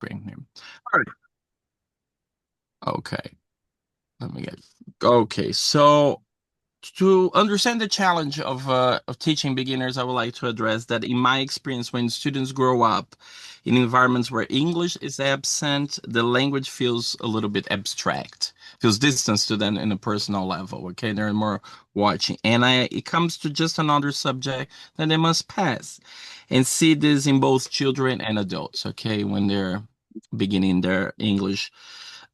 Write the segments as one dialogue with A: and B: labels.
A: Bring him. All right. Okay. Let me get. Okay. So to understand the challenge of teaching beginners, I would like to address that in my experience, when students grow up in environments where English is absent, the language feels a little bit abstract, feels distant to them in a personal level. Okay, they're more watching, and it comes to just another subject that they must pass, and see this in both children and adults. Okay, when they're beginning their English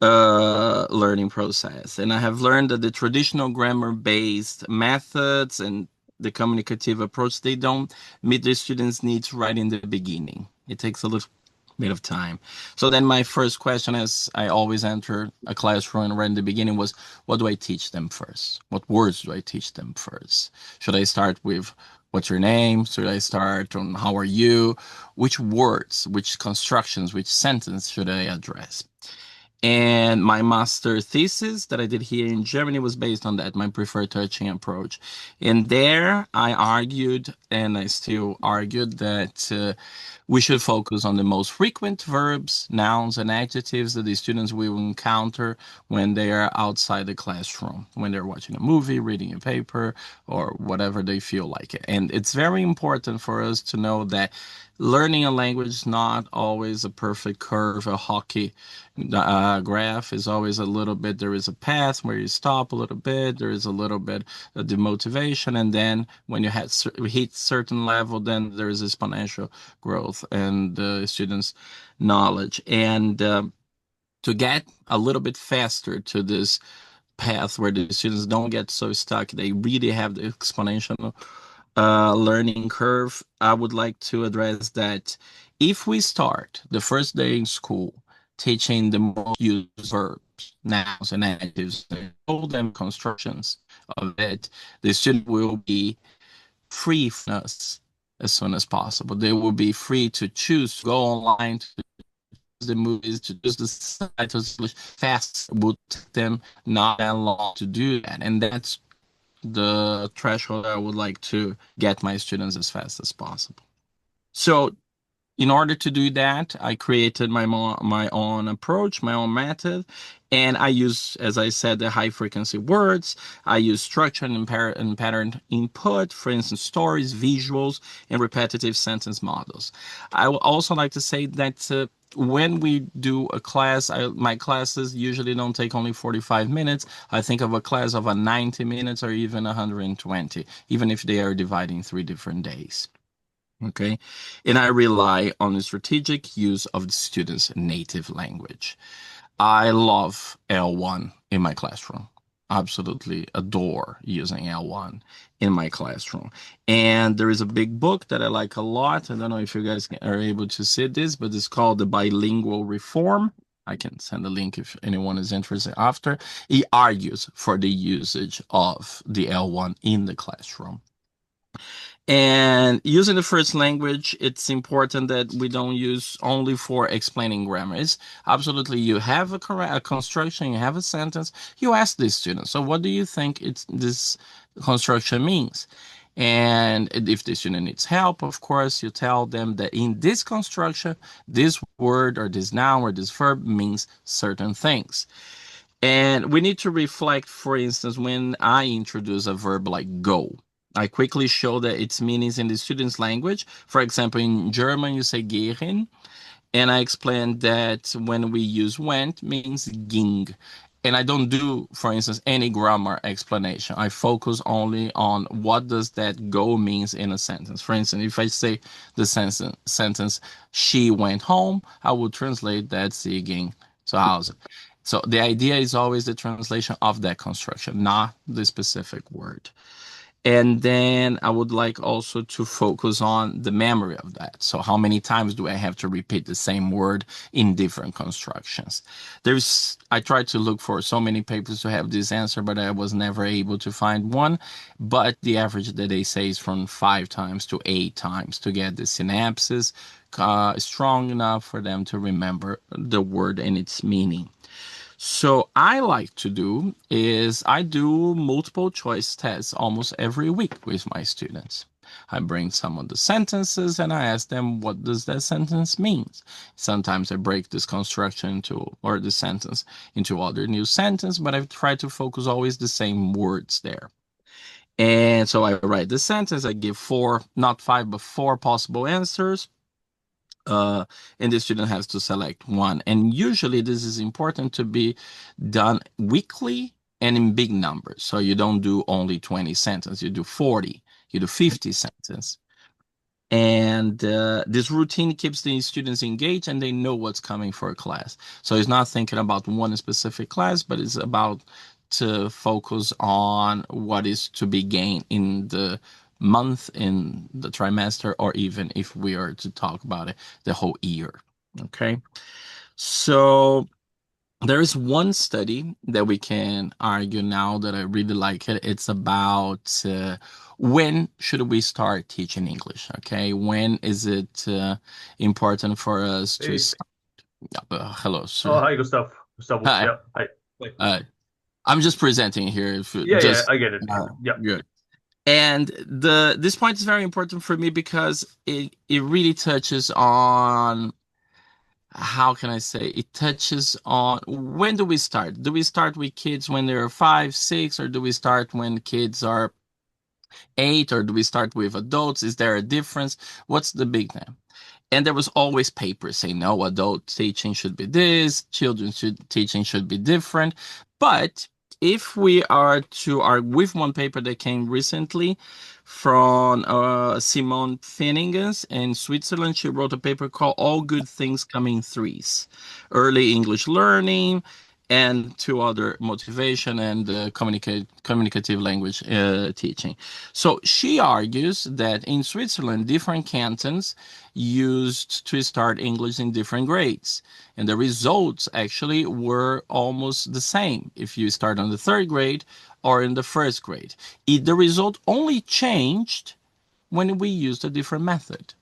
A: learning process. And I have learned that the traditional grammar-based methods and the communicative approach, they don't meet the students' needs right in the beginning. It takes a little bit of time. So then my first question, as I always enter a classroom right in the beginning, was what do I teach them first? What words do I teach them first? Should I start with what's your name? Should I start on how are you? Which words, which constructions, which sentence should I address? And my master thesis that I did here in Germany was based on that, my preferred teaching approach. And there I argued, and I still argued, that we should focus on the most frequent verbs, nouns, and adjectives that the students will encounter when they are outside the classroom, when they're watching a movie, reading a paper, or whatever they feel like it. And it's very important for us to know that learning a language is not always a perfect curve, a hockey graph is always a little bit, there is a path where you stop a little bit, there is a little bit of demotivation, and then when you hit certain level, then there is exponential growth and the students' knowledge. And to get a little bit faster to this path where the students don't get so stuck, they really have the exponential learning curve. I would like to address that if we start the first day in school teaching the most used verbs, nouns, and adjectives, and all them constructions of it, the student will be free from us as soon as possible. They will be free to choose to go online to the movies, to choose the subtitles fast. It would take them not that long to do that, and that's the threshold I would like to get my students as fast as possible. So in order to do that, I created my own approach, my own method, and I use, as I said, the high frequency words. I use structure and pattern input, for instance, stories, visuals, and repetitive sentence models. I would also like to say that when we do a class, my classes usually don't take only 45 minutes. I think of a class of a 90 minutes or even 120, even if they are dividing 3 different days. Okay. And I rely on the strategic use of the student's native language. I love L1 in my classroom. Absolutely adore using L1 in my classroom. And there is a big book that I like a lot. I don't know if you guys are able to see this, but it's called The Bilingual Reform. I can send a link if anyone is interested after. He argues for the usage of the L1 in the classroom. And using the first language, it's important that we don't use only for explaining grammar. It's absolutely, you have a construction, you have a sentence, you ask the student, so what do you think this construction means? And if the student needs help, of course, you tell them that in this construction, this word or this noun or this verb means certain things. And we need to reflect, for instance, when I introduce a verb like go, I quickly show that its meanings in the student's language. For example, in German, you say gehen, and I explain that when we use went means ging. And I don't do, for instance, any grammar explanation. I focus only on what does that go means in a sentence. For instance, if I say the sentence she went home, I will translate that sie ging zu Hause. So the idea is always the translation of that construction, not the specific word. And then I would like also to focus on the memory of that. So how many times do I have to repeat the same word in different constructions? I tried to look for so many papers to have this answer, but I was never able to find one. But the average that they say is from 5 times to 8 times to get the synapses strong enough for them to remember the word and its meaning. So I like to do multiple choice tests almost every week with my students. I bring some of the sentences and I ask them, what does that sentence mean? Sometimes I break this construction into, or the sentence into other new sentence, but I try to focus always the same words there. And so I write the sentence, I give four, not five, but four possible answers. Uh, and the student has to select one. And usually this is important to be done weekly and in big numbers. So you don't do only 20 sentences, you do 40, you do 50 sentences. And this routine keeps the students engaged and they know what's coming for a class. So it's not thinking about one specific class, but it's about to focus on what is to be gained in the month, in the trimester, or even if we are to talk about it, the whole year. Okay. So there is one study that we can argue now that I really like it. It's about when should we start teaching English? Okay, when is it important for us to
B: Hey.
A: start? Hello,
B: Oh,
A: sir.
B: hi, Gustavo. Gustavo.
A: Hi.
B: Yeah. Hi. Wait.
A: Uh, I'm just presenting here. If
B: Yeah, yeah,
A: just
B: I get it.
A: uh,
B: Yeah.
A: good. And this point is very important for me because it really touches on, how can I say, it touches on when do we start? Do we start with kids when they're 5, 6, or do we start when kids are 8, or do we start with adults? Is there a difference? What's the big thing? And there was always papers saying, no, adult teaching should be this, teaching should be different. But if we are to argue with one paper that came recently from Simone Finningens in Switzerland, she wrote a paper called All Good Things Come in Threes: Early English Learning, and two other, motivation and communicative language teaching. So she argues that in Switzerland, different cantons used to start English in different grades. And the results actually were almost the same if you start on the third grade or in the first grade. The result only changed when we used a different method,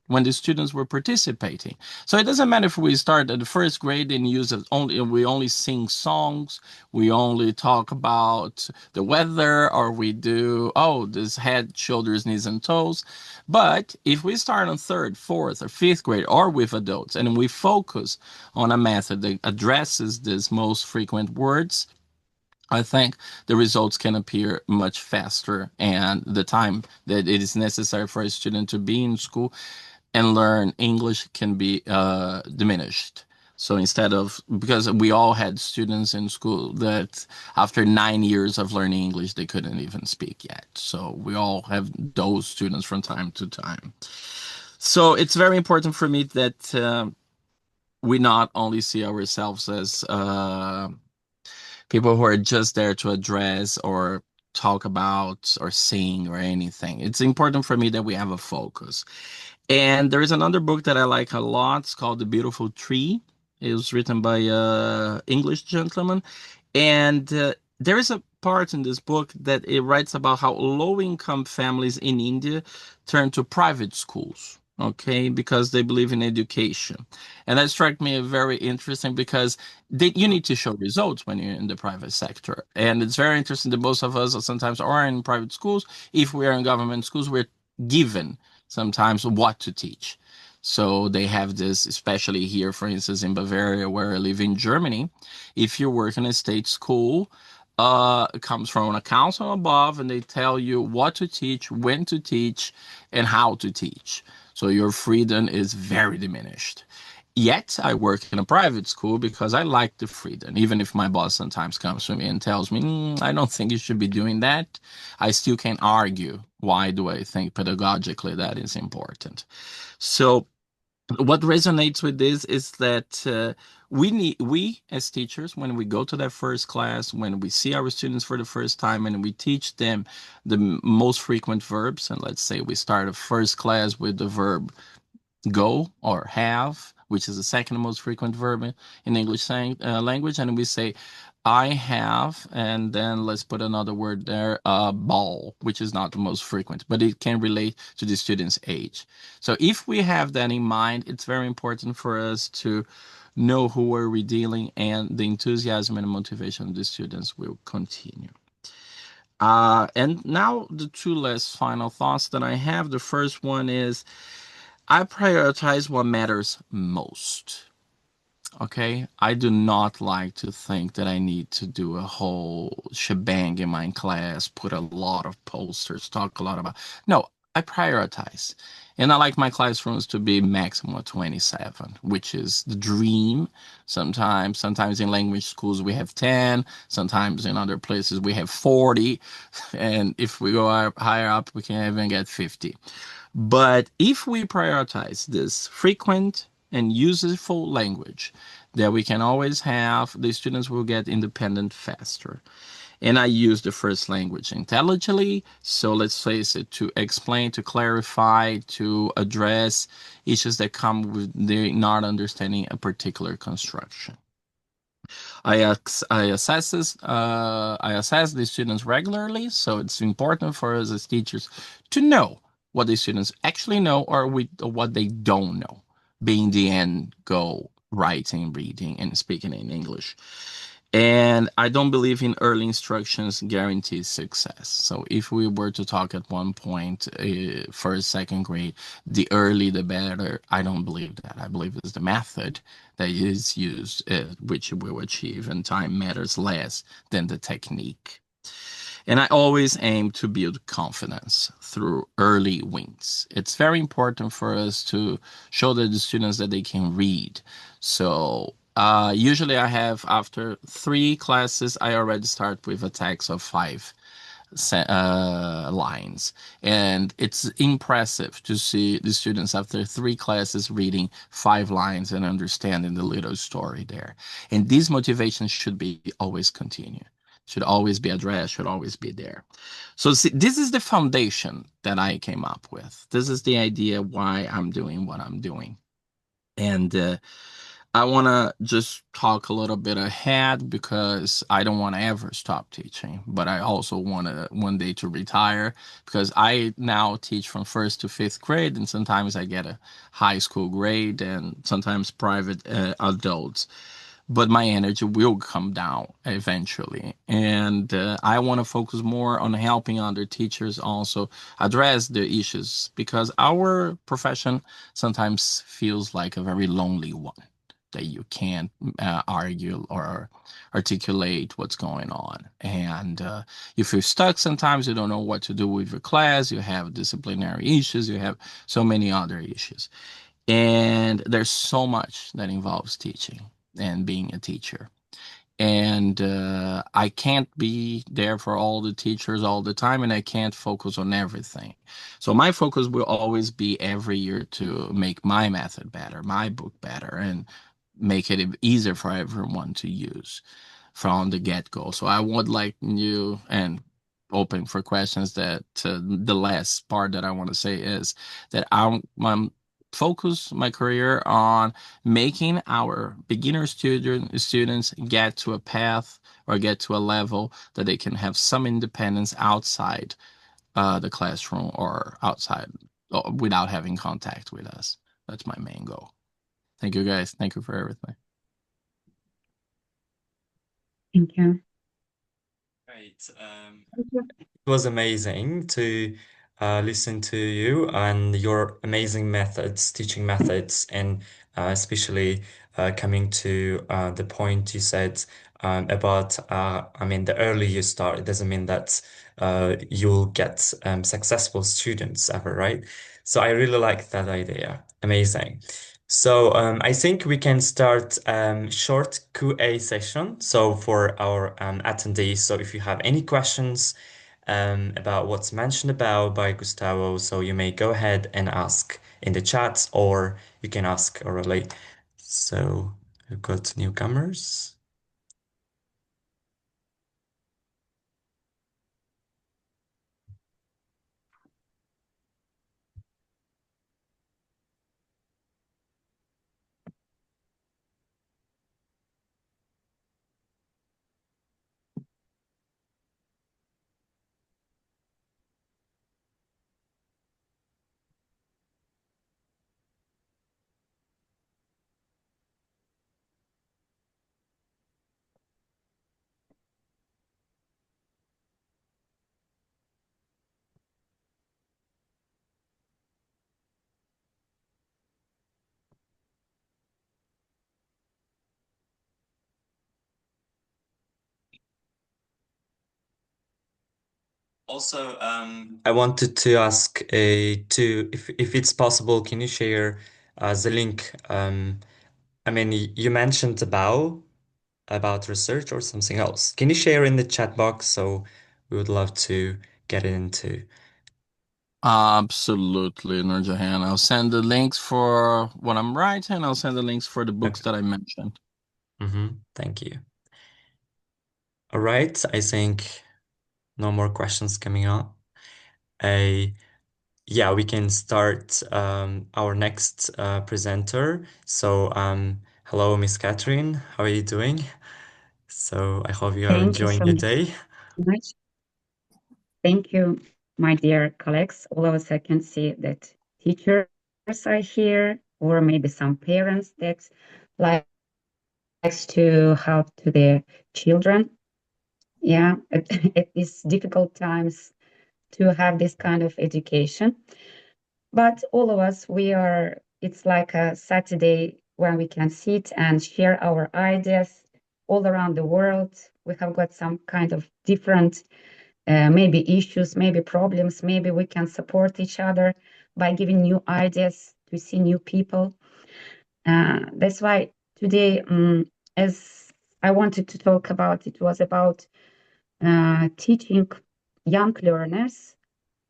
A: when the students were participating. So it doesn't matter if we start at the first grade and use it only, we only sing songs, we only talk about the weather, or we do, oh, this head, shoulders, knees, and toes. But if we start on third, fourth, or fifth grade, or with adults, and we focus on a method that addresses these most frequent words, I think the results can appear much faster, and the time that it is necessary for a student to be in school and learn English can be diminished. So instead of, because we all had students in school that after 9 years of learning English, they couldn't even speak yet. So we all have those students from time to time. So it's very important for me that we not only see ourselves as people who are just there to address or talk about or sing or anything. It's important for me that we have a focus. And there is another book that I like a lot. It's called The Beautiful Tree. It was written by a English gentleman. And there is a part in this book that it writes about how low-income families in India turn to private schools, okay, because they believe in education. And that struck me very interesting because you need to show results when you're in the private sector. And it's very interesting that most of us sometimes are in private schools. If we are in government schools, we're given sometimes what to teach. So they have this, especially here, for instance, in Bavaria, where I live in Germany. If you work in a state school, it comes from a council above, and they tell you what to teach, when to teach, and how to teach. So your freedom is very diminished. Yet I work in a private school because I like the freedom. Even if my boss sometimes comes to me and tells me, I don't think you should be doing that, I still can argue. Why do I think pedagogically that is important? So what resonates with this is that we as teachers, when we go to that first class, when we see our students for the first time and we teach them the most frequent verbs, and let's say we start a first class with the verb go or have, which is the second most frequent verb in English language, and we say, I have, and then let's put another word there, ball, which is not the most frequent, but it can relate to the student's age. So if we have that in mind, it's very important for us to know who are we dealing, and the enthusiasm and motivation of the students will continue. And now the two last final thoughts that I have. The first one is I prioritize what matters most. Okay, I do not like to think that I need to do a whole shebang in my class, put a lot of posters, talk a lot about. No, I prioritize. And I like my classrooms to be maximum of 27, which is the dream. Sometimes in language schools we have 10, sometimes in other places we have 40, and if we go higher up, we can even get 50. But if we prioritize this frequent and useful language, that we can always have, the students will get independent faster. And I use the first language intelligently. So let's face it, to explain, to clarify, to address issues that come with the not understanding a particular construction. I assess the students regularly, so it's important for us as teachers to know what the students actually know or what they don't know, being the end goal, writing, reading, and speaking in English. And I don't believe in early instructions guarantees success. So if we were to talk at one point, first, second grade, the early the better. I don't believe that. I believe it's the method that is used, which will achieve, and time matters less than the technique. And I always aim to build confidence through early wins. It's very important for us to show the students that they can read. So usually I have after 3 classes, I already start with a text of 5 lines. And it's impressive to see the students after 3 classes reading 5 lines and understanding the little story there. And these motivations should be always continue, should always be addressed, should always be there. So see, this is the foundation that I came up with. This is the idea why I'm doing what I'm doing. And I want to just talk a little bit ahead because I don't want to ever stop teaching, but I also want to one day to retire because I now teach from first to fifth grade, and sometimes I get a high school grade and sometimes private adults, but my energy will come down eventually. And I want to focus more on helping other teachers also address the issues because our profession sometimes feels like a very lonely one that you can't argue or articulate what's going on. And you feel stuck sometimes, you don't know what to do with your class, you have disciplinary issues, you have so many other issues. And there's so much that involves teaching and being a teacher. And I can't be there for all the teachers all the time, and I can't focus on everything. So my focus will always be every year to make my method better, my book better, and make it easier for everyone to use from the get-go. So I would like you and open for questions that the last part that I want to say is that I'm focus my career on making our beginner students get to a path or get to a level that they can have some independence outside the classroom or outside without having contact with us. That's my main goal. Thank you guys. Thank you for everything.
C: Thank you.
D: Great. It was amazing to listen to you and your amazing methods, teaching methods, and especially coming to the point you said about, I mean, the earlier you start, it doesn't mean that you'll get successful students ever, right? So I really like that idea. Amazing. So I think we can start short QA session. So for our attendees, so if you have any questions about what's mentioned about by Gustavo, so you may go ahead and ask in the chat, or you can ask orally. So we've got newcomers. Also, I wanted to ask if it's possible, can you share the link? I mean, you mentioned about research or something else. Can you share in the chat box? So we would love to get into.
A: Absolutely, Nurjahan. I'll send the links for what I'm writing. I'll send the links for the books
D: Okay.
A: that I mentioned.
D: Thank you. All right. I think no more questions coming up. Yeah, we can start our next presenter. So, hello, Miss Katherine. How are you doing? So I hope you are
C: Thank you
D: enjoying
C: so
D: your day.
C: much. Thank you, my dear colleagues. All of us, I can see that teachers are here, or maybe some parents that likes to help to their children. Yeah, it is difficult times to have this kind of education. But all of us, it's like a Saturday when we can sit and share our ideas all around the world. We have got some kind of different maybe issues, maybe problems, maybe we can support each other by giving new ideas to see new people. That's why today, as I wanted to talk about, it was about teaching young learners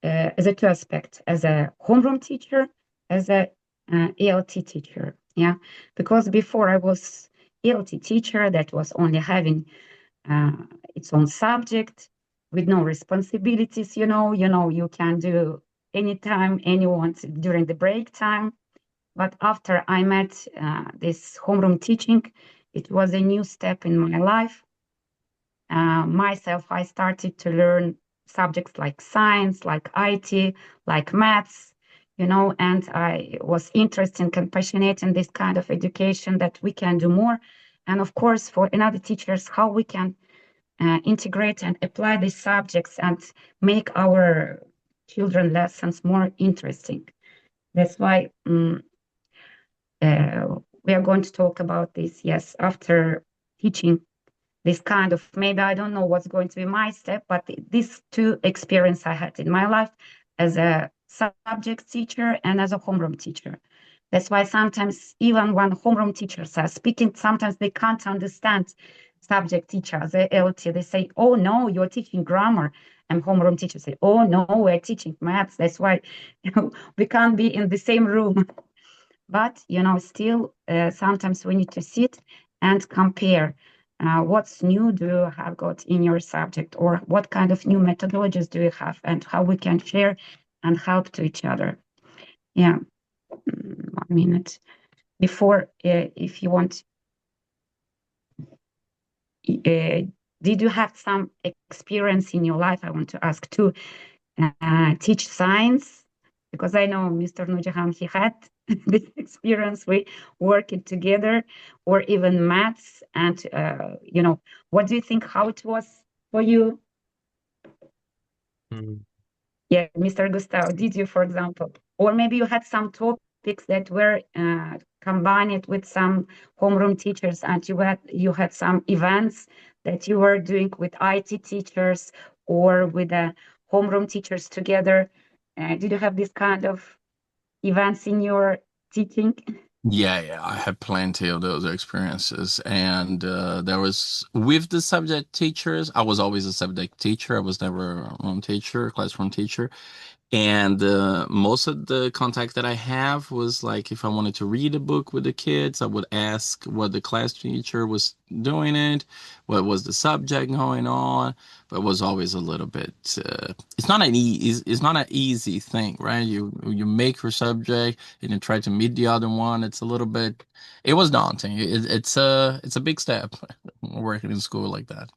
C: as a two aspect, as a homeroom teacher, as a ELT teacher. Yeah, because before I was ELT teacher that was only having uh, its own subject with no responsibilities. You can do anytime anyone during the break time. But after I met this homeroom teaching, it was a new step in my life. Myself, I started to learn subjects like science, like IT, like maths, and I was interested and compassionate in this kind of education that we can do more. And of course, for another teachers, how we can integrate and apply these subjects and make our children lessons more interesting. That's why we are going to talk about this, yes, after teaching this kind of, maybe I don't know what's going to be my step, but these two experience I had in my life as a subject teacher and as a homeroom teacher. That's why sometimes even when homeroom teachers are speaking, sometimes they can't understand subject teachers, the LT. They say, oh no, you're teaching grammar. And homeroom teachers say, oh no, we're teaching maths. That's why we can't be in the same room. But still sometimes we need to sit and compare what's new do you have got in your subject, or what kind of new methodologies do you have, and how we can share and help to each other. Yeah, 1 minute before, if you want, did you have some experience in your life? I want to ask to teach science, because I know Mr. Nujahan, he had this experience. We working together, or even maths. And what do you think? How it was for you? Yeah, Mr. Gustavo, did you, for example, or maybe you had some topics that were combined with some homeroom teachers, and you had some events that you were doing with IT teachers or with the homeroom teachers together. Did you have this kind of events in your teaching?
A: Yeah, I had plenty of those experiences. And there was with the subject teachers, I was always a subject teacher. I was never a room teacher, classroom teacher. And most of the contact that I have was like if I wanted to read a book with the kids, I would ask what the class teacher was doing it, what was the subject going on. But it was always a little bit. It's not an easy thing, right? You make your subject and you try to meet the other one. It's a little bit. It was daunting. It's a big step working in school like that.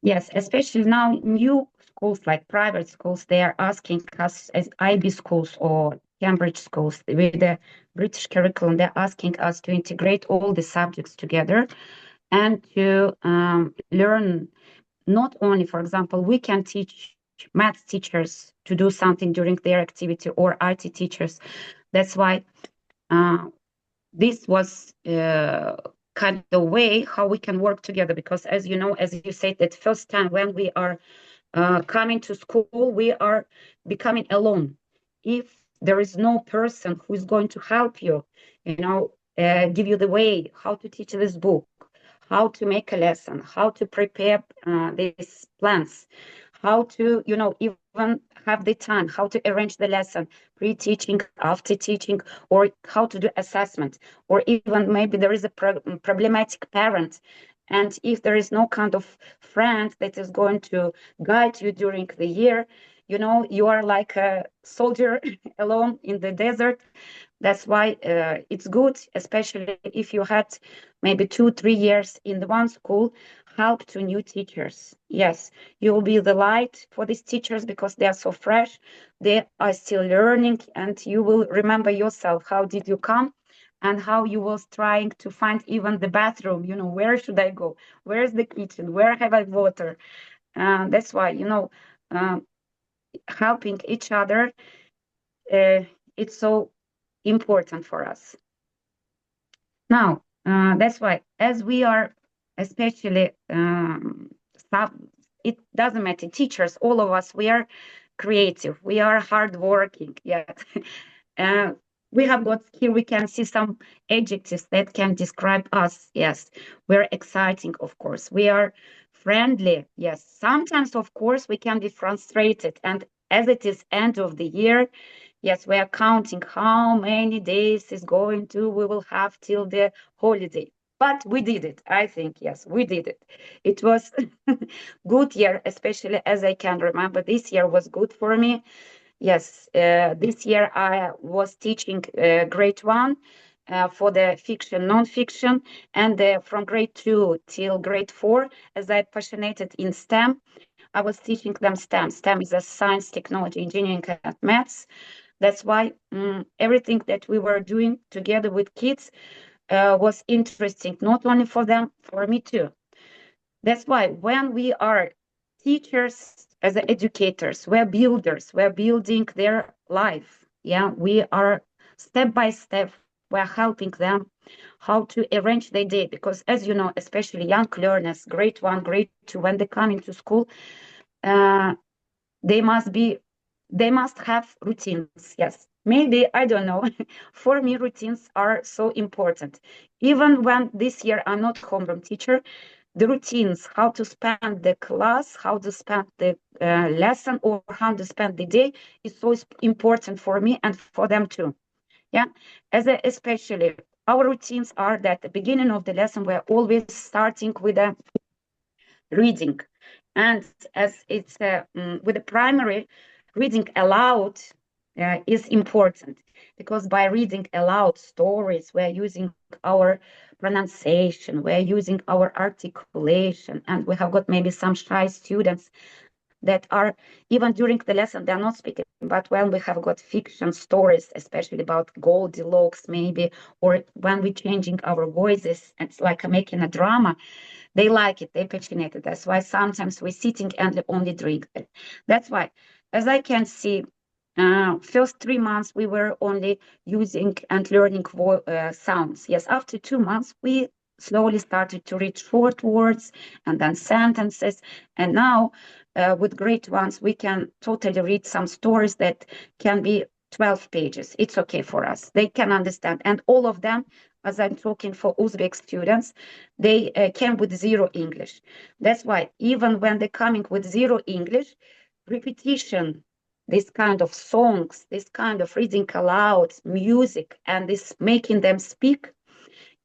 C: Yes, especially now new schools like private schools, they are asking us as IB schools or Cambridge schools with the British curriculum, they're asking us to integrate all the subjects together and to learn not only, for example, we can teach math teachers to do something during their activity, or IT teachers. That's why this was kind of way how we can work together, because as you know, as you said, that first time when we are coming to school, we are becoming alone. If there is no person who is going to help you, give you the way how to teach this book, how to make a lesson, how to prepare these plans, how to, even have the time, how to arrange the lesson, pre-teaching, after teaching, or how to do assessment, or even maybe there is a problematic parent. And if there is no kind of friend that is going to guide you during the year, you are like a soldier alone in the desert. That's why it's good, especially if you had maybe 2-3 years in the one school, help to new teachers. Yes, you will be the light for these teachers because they are so fresh. They are still learning, and you will remember yourself. How did you come? And how you was trying to find even the bathroom, where should I go? Where's the kitchen? Where have I water? That's why, helping each other, it's so important for us. Now, that's why, as we are, especially staff, it doesn't matter, teachers, all of us, we are creative, we are hardworking, yet. We have got here, we can see some adjectives that can describe us. Yes, we're exciting, of course. We are friendly. Yes, sometimes, of course, we can be frustrated. And as it is end of the year, yes, we are counting how many days we will have till the holiday. But we did it, I think. Yes, we did it. It was good year, especially as I can remember. This year was good for me. Yes, this year I was teaching grade 1 for the fiction, non-fiction, and from grade 2 till grade 4, as I passionated in STEM, I was teaching them STEM. STEM is a science, technology, engineering, and maths. That's why everything that we were doing together with kids was interesting, not only for them, for me too. That's why when we are teachers, as educators, we're builders, we're building their life. Yeah, we are step by step, we're helping them how to arrange their day. Because as you know, especially young learners, grade 1, grade 2, when they come into school, uh, they must have routines. Yes, maybe, I don't know. For me, routines are so important. Even when this year I'm not homeroom teacher, the routines, how to spend the class, how to spend the lesson, or how to spend the day is so important for me and for them too. Yeah, especially our routines are that at the beginning of the lesson, we're always starting with a reading. And as it's with the primary, reading aloud is important, because by reading aloud stories, we're using our pronunciation, we're using our articulation, and we have got maybe some shy students that are, even during the lesson, they're not speaking. But when we have got fiction stories, especially about Goldilocks, maybe, or when we're changing our voices, it's like making a drama, they like it, they passionate it. That's why sometimes we're sitting and only drink it. That's why, as I can see, first 3 months we were only using and learning sounds. Yes, after 2 months we slowly started to read short words and then sentences. And now with grade ones, we can totally read some stories that can be 12 pages. It's okay for us. They can understand. And all of them, as I'm talking for Uzbek students, they came with zero English. That's why even when they're coming with zero English, repetition, this kind of songs, this kind of reading aloud, music, and this making them speak,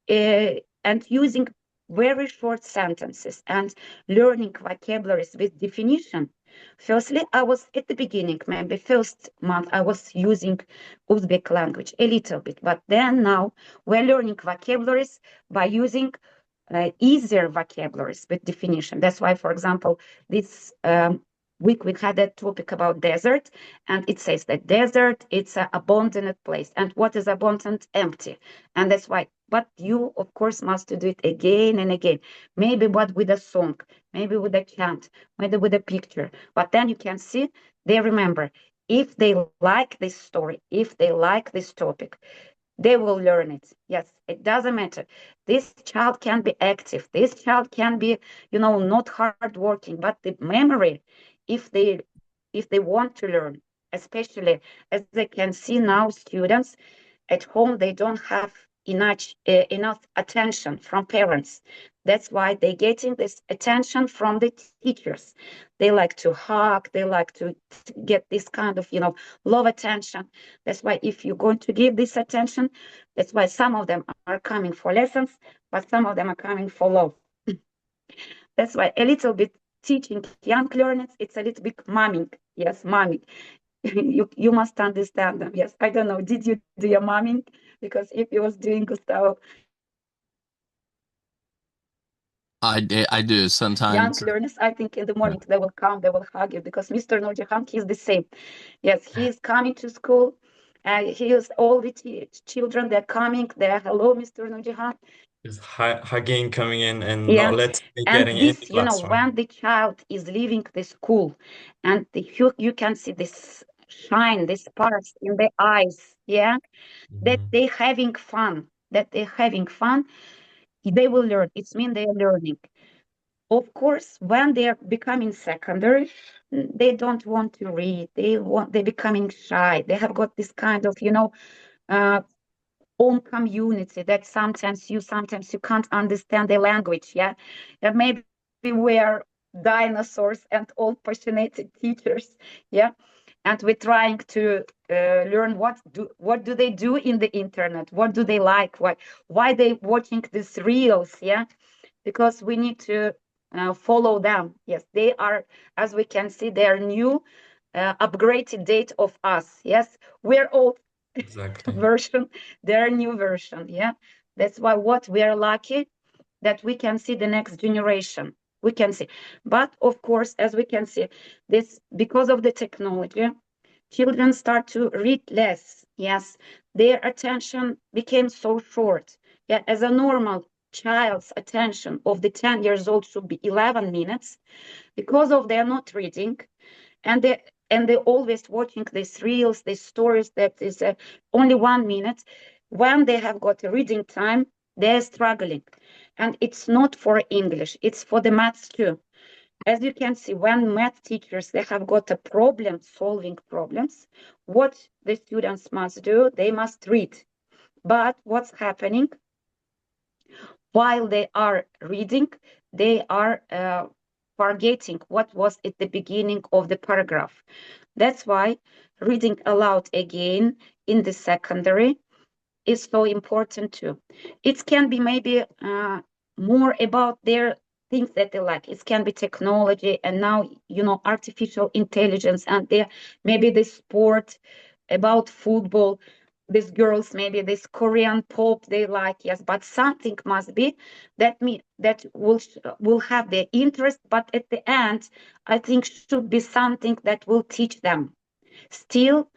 C: and using very short sentences and learning vocabularies with definition. Firstly, I was at the beginning, maybe first month, I was using Uzbek language a little bit, but then now we're learning vocabularies by using easier vocabularies with definition. That's why, for example, this week we had a topic about desert, and it says that desert, it's an abandoned place. And what is abandoned? Empty. And that's why, but you, of course, must do it again and again. Maybe what with a song, maybe with a chant, maybe with a picture. But then you can see, they remember. If they like this story, if they like this topic, they will learn it. Yes, it doesn't matter. This child can be active. This child can be, not hardworking, but the memory if they want to learn, especially as they can see now, students at home, they don't have enough attention from parents. That's why they're getting this attention from the teachers. They like to hug, they like to get this kind of, love attention. That's why if you're going to give this attention, that's why some of them are coming for lessons, but some of them are coming for love. That's why a little bit teaching young learners, it's a little bit momming. Yes, momming. You must understand them. Yes, I don't know. Did you do your momming? Because if you was doing Gustavo,
A: I do
C: young
A: sometimes.
C: learners, I think in the morning they will come, they will hug you, because Mr. Nurjahan, he's the same. Yes, he's coming to school. He is all the children, they're coming. They're, hello, Mr. Nurjahan.
D: Just hugging, coming in, and
C: Yeah,
D: not letting me
C: and
D: getting in the
C: this,
D: classroom.
C: when the child is leaving the school, and you can see this shine, this sparks in the eyes, yeah, that
D: Mhm.
C: they having fun, they will learn. It's mean they are learning. Of course, when they are becoming secondary, they don't want to read. They're becoming shy. They have got this kind of, uh, own community that sometimes you can't understand the language. Yeah, and maybe we're dinosaurs and all passionate teachers. Yeah, and we're trying to learn what do they do in the internet, what do they like, why they watching these reels. Yeah, because we need to follow them. Yes, they are, as we can see, they are new, upgraded date of us. Yes, we're old
D: Exactly.
C: version, their new version. Yeah, that's why what we are lucky that we can see the next generation. We can see, but of course, as we can see, this because of the technology, children start to read less. Yes, their attention became so short. Yeah, as a normal child's attention of the 10 years old should be 11 minutes, because of they're not reading, and they always watching these reels, these stories that is only 1 minute. When they have got a reading time, they're struggling, and it's not for English, it's for the maths too. As you can see, when math teachers, they have got a problem solving problems, what the students must do, they must read. But what's happening, while they are reading, they are forgetting what was at the beginning of the paragraph. That's why reading aloud again in the secondary is so important too. It can be maybe more about their things that they like. It can be technology, and now artificial intelligence, and maybe the sport, about football. These girls, maybe this Korean pop they like, yes, but something must be that will have their interest, but at the end, I think should be something that will teach them still,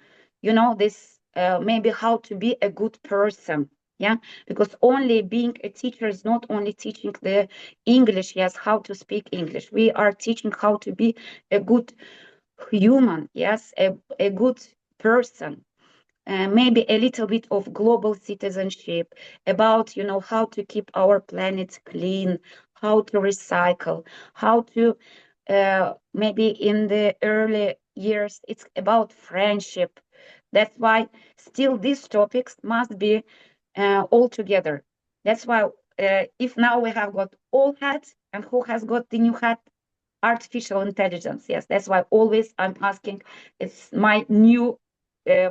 C: this maybe how to be a good person. Yeah, because only being a teacher is not only teaching the English, yes, how to speak English. We are teaching how to be a good human, yes, a good person. Maybe a little bit of global citizenship, about how to keep our planet clean, how to recycle, how to maybe in the early years it's about friendship. That's why still these topics must be all together. That's why if now we have got all hats, and who has got the new hat? Artificial intelligence. Yes, that's why always I'm asking. It's my new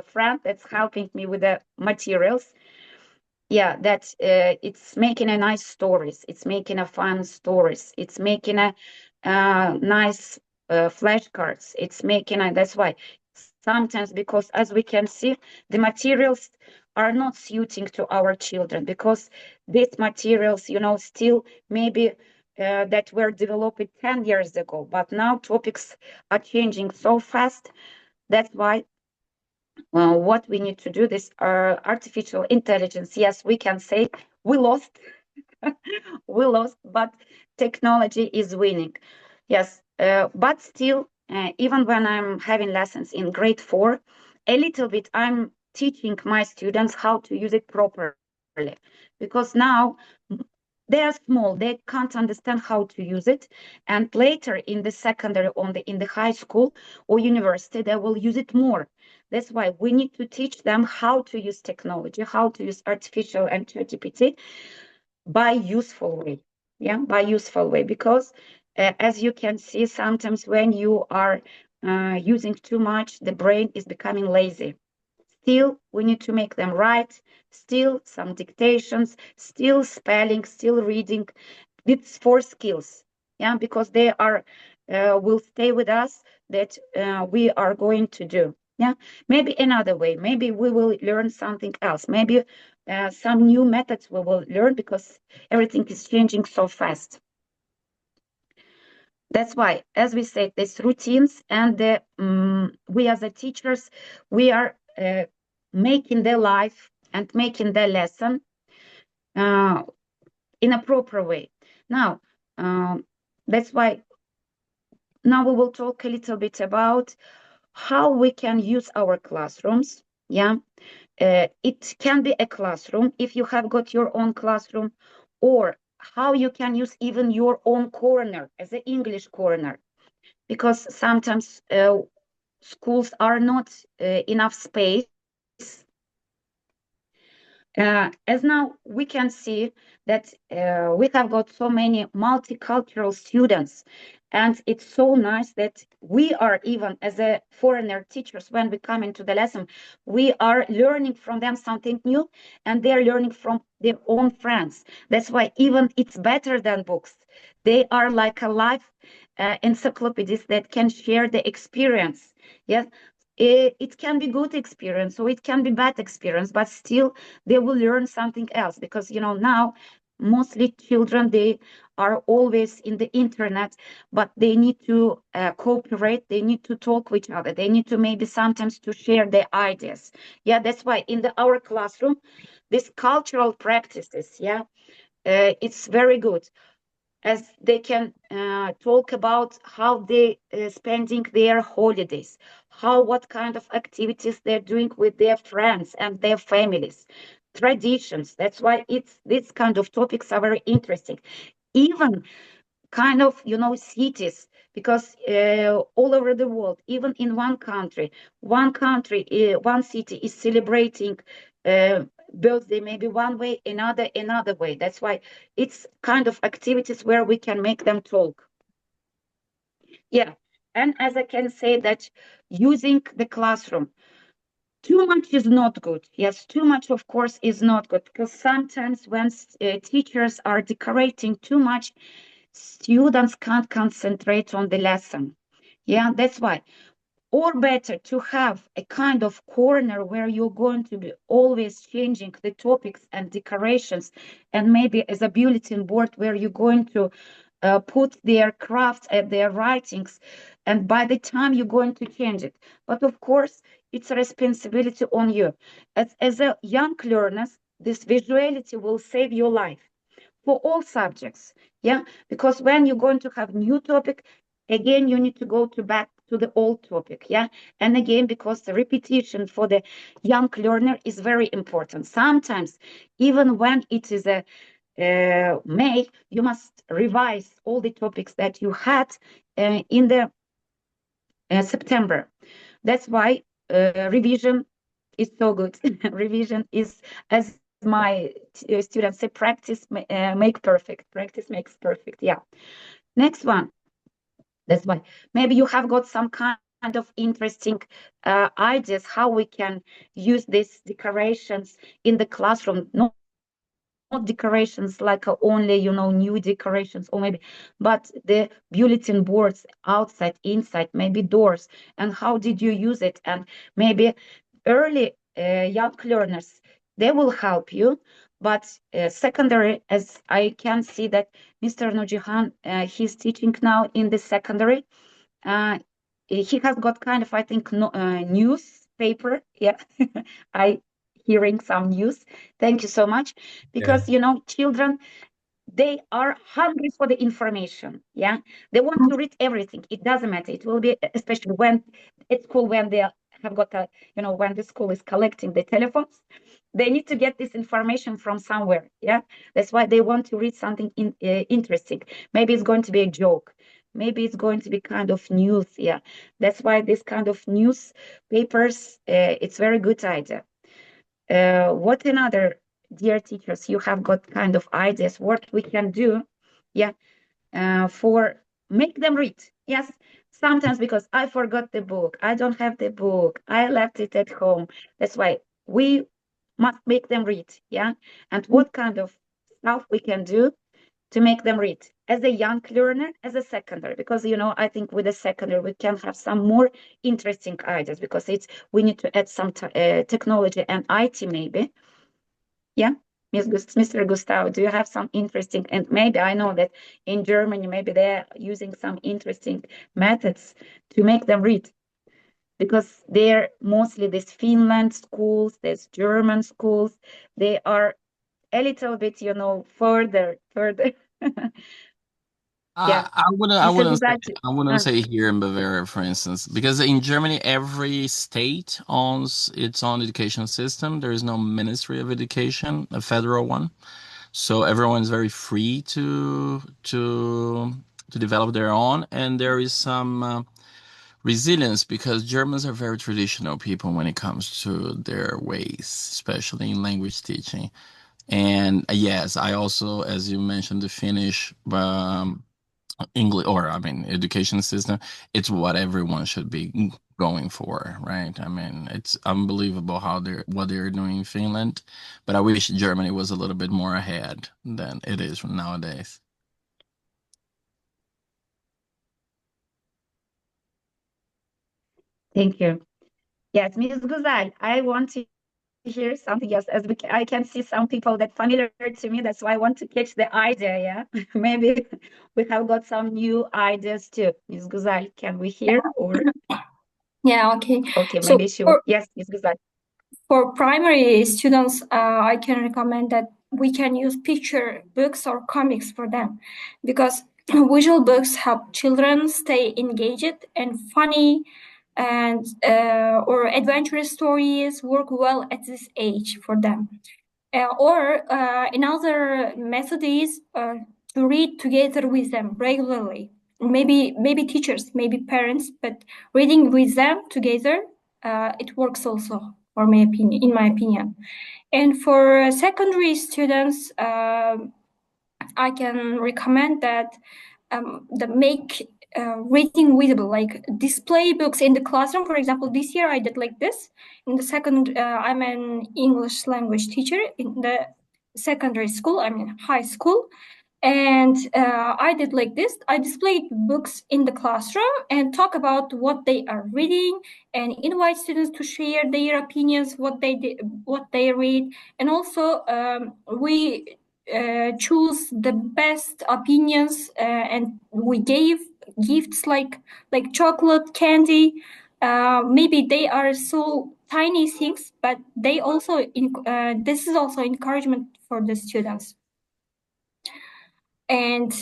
C: friend that's helping me with the materials. Yeah, that it's making a nice stories. It's making a fun stories. It's making a nice flashcards. It's making a, that's why sometimes, because as we can see, the materials are not suiting to our children, because these materials, still maybe that were developed 10 years ago, but now topics are changing so fast. That's why what we need to do, this artificial intelligence, yes, we can say we lost, we lost, but technology is winning. Yes, but still, even when I'm having lessons in grade 4, a little bit I'm teaching my students how to use it properly, because now they are small, they can't understand how to use it, and later in the secondary, in the high school or university, they will use it more. That's why we need to teach them how to use technology, how to use artificial and ChatGPT by useful way. Yeah, by useful way, because as you can see, sometimes when you are using too much, the brain is becoming lazy. Still, we need to make them write, still some dictations, still spelling, still reading. It's 4 skills, yeah, because they are will stay with us, that we are going to do. Yeah, maybe another way, maybe we will learn something else, maybe some new methods we will learn, because everything is changing so fast. That's why, as we said, these routines and we as the teachers, we are making their life and making their lesson in a proper way. Now, that's why now we will talk a little bit about how we can use our classrooms. Yeah, it can be a classroom if you have got your own classroom, or how you can use even your own corner as an English corner, because sometimes schools are not enough space. As now we can see that we have got so many multicultural students, and it's so nice that we are, even as a foreigner teachers, when we come into the lesson, we are learning from them something new, and they're learning from their own friends. That's why even it's better than books. They are like a life encyclopedias that can share the experience. Yes, it can be good experience, or it can be bad experience, but still they will learn something else, because now mostly children, they are always in the internet, but they need to cooperate, they need to talk with each other, they need to maybe sometimes to share their ideas. Yeah, that's why in our classroom, these cultural practices, yeah, it's very good, as they can talk about how they spending their holidays, what kind of activities they're doing with their friends and their families, traditions. That's why these kind of topics are very interesting. Even kind of cities, because all over the world, even in one city is celebrating birthday maybe one way, another way. That's why it's kind of activities where we can make them talk. Yeah, and as I can say that using the classroom, too much is not good. Yes, too much, of course, is not good, because sometimes when teachers are decorating too much, students can't concentrate on the lesson. Yeah, that's why. Or better to have a kind of corner where you're going to be always changing the topics and decorations, and maybe as a bulletin board where you're going to put their crafts and their writings, and by the time you're going to change it. But of course, it's a responsibility on you. As a young learners, this visuality will save your life for all subjects. Yeah, because when you're going to have new topic, again you need to go back to the old topic. Yeah, and again, because the repetition for the young learner is very important. Sometimes even when it is a May, you must revise all the topics that you had in the September. That's why revision is so good. Revision is, as my students say, practice make perfect. Practice makes perfect. Yeah. Next one. That's why maybe you have got some kind of interesting ideas how we can use these decorations in the classroom. Not decorations like only new decorations, or maybe, but the bulletin boards outside, inside, maybe doors, and how did you use it? And maybe early young learners, they will help you, but secondary, as I can see that Mr. Nujihan, he's teaching now in the secondary. He has got kind of, I think, newspaper. Yeah, I hearing some news. Thank you so much, because children, they are hungry for the information. Yeah, they want to read everything. It doesn't matter. It will be especially when at school, when they have got a, when the school is collecting the telephones, they need to get this information from somewhere. Yeah, that's why they want to read something interesting. Maybe it's going to be a joke. Maybe it's going to be kind of news. Yeah, that's why this kind of newspapers, it's very good idea. What another, dear teachers, you have got kind of ideas what we can do? Yeah, for make them read. Yes, sometimes because I forgot the book, I don't have the book, I left it at home. That's why we must make them read. Yeah, and what kind of stuff we can do to make them read as a young learner, as a secondary, because I think with a secondary we can have some more interesting ideas, because we need to add some technology and IT maybe. Yeah, Mr. Gustavo, do you have some interesting, and maybe I know that in Germany, maybe they're using some interesting methods to make them read, because they're mostly these Finland schools, there's German schools, they are a little bit, further. Yeah,
A: I wouldn't I
C: Mr.
A: wouldn't say
C: Gustavo,
A: I wouldn't say here in Bavaria, for instance, because in Germany every state owns its own education system. There is no Ministry of Education, a federal one. So everyone's very free to develop their own, and there is some resilience because Germans are very traditional people when it comes to their ways, especially in language teaching. And yes, I also, as you mentioned, the Finnish English, or I mean, education system. It's what everyone should be going for, right? I mean, it's unbelievable how what they're doing in Finland, but I wish Germany was a little bit more ahead than it is nowadays.
C: thank you. Yes, Ms. Guzal, I want to hear something else, as I can see some people that familiar to me. That's why I want to catch the idea. Yeah, maybe we have got some new ideas too. Ms. Guzal, can we hear? Or
E: Yeah, okay.
C: okay,
E: So
C: maybe she will. Yes, Ms. Guzal.
E: for primary students, I can recommend that we can use picture books or comics for them, because visual books help children stay engaged, and funny and or adventurous stories work well at this age for them. Or another method is to read together with them regularly. Maybe teachers, maybe parents, but reading with them together, it works also, for my opinion, in my opinion. And for secondary students, I can recommend that make reading visible, like display books in the classroom. For example, this year I did like this. In the second, I'm an English language teacher in the secondary school, I mean high school. And I did like this. I displayed books in the classroom and talk about what they are reading, and invite students to share their opinions, what they read. And also we choose the best opinions, and we gave gifts like chocolate, candy. Maybe they are so tiny things, but they also this is also encouragement for the students. And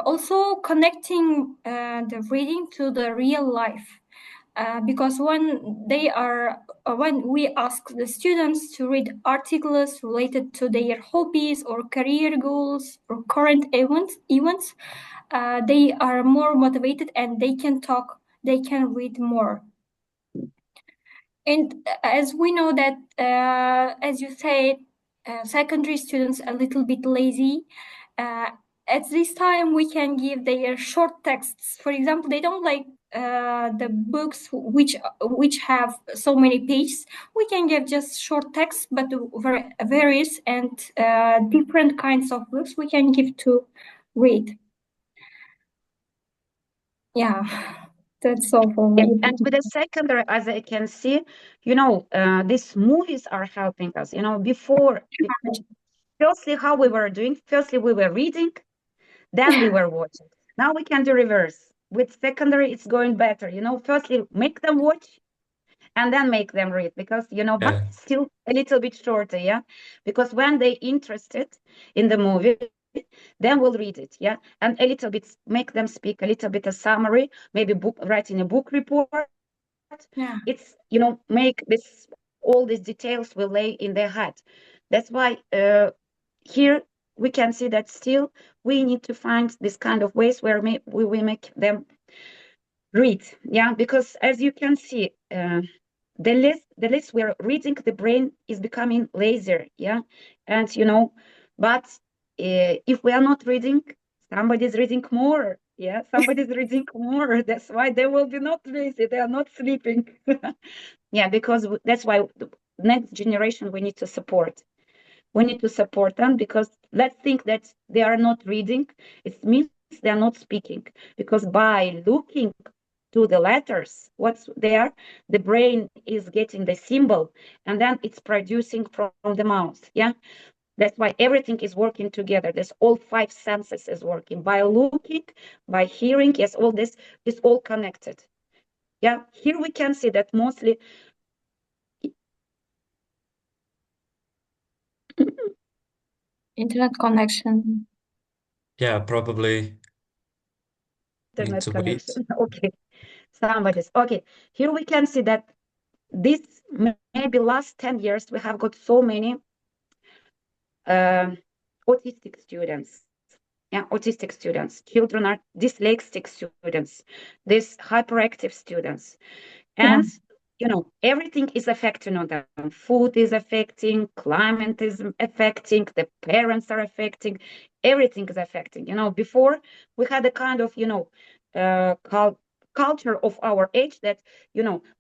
E: also connecting the reading to the real life, because when we ask the students to read articles related to their hobbies or career goals or current events, they are more motivated and they can read more. And as we know that, as you said, secondary students are a little bit lazy. At this time, we can give their short texts. For example, they don't like the books which have so many pages. We can give just short texts, but various and different kinds of books we can give to read. Yeah, that's all for me.
C: And with the secondary, as I can see, these movies are helping us. Firstly, how we were doing. Firstly, we were reading, then we were watching. Now we can do reverse. With secondary, it's going better. Firstly, make them watch and then make them read, because,
D: Yeah.
C: but still a little bit shorter, yeah? Because when they interested in the movie, then we'll read it, yeah? And a little bit, make them speak a little bit, a summary, maybe writing a book report,
E: Yeah.
C: it's, make all these details will lay in their head. That's why here we can see that still we need to find this kind of ways where we make them read. Yeah, because as you can see, the less we're reading, the brain is becoming lazier. Yeah, and but if we are not reading, somebody's reading more. Yeah, somebody's reading more. That's why they will be not lazy. They are not sleeping. Yeah, because that's why the next generation we need to support. We need to support them, because let's think that they are not reading. It means they are not speaking, because by looking to the letters, what's there, the brain is getting the symbol, and then it's producing from the mouth. Yeah, that's why everything is working together. There's all 5 senses is working by looking, by hearing. Yes, all this is all connected. Yeah, here we can see that mostly
E: Internet connection.
D: Yeah, probably need
C: internet
D: to wait.
C: connection. Okay, somebody's okay. Here we can see that this maybe last 10 years we have got so many autistic students. Yeah, autistic students. Children are dyslexic students. These hyperactive students.
E: Yeah.
C: And everything is affecting on them. Food is affecting, climate is affecting, the parents are affecting, everything is affecting. Before we had a kind of culture of our age that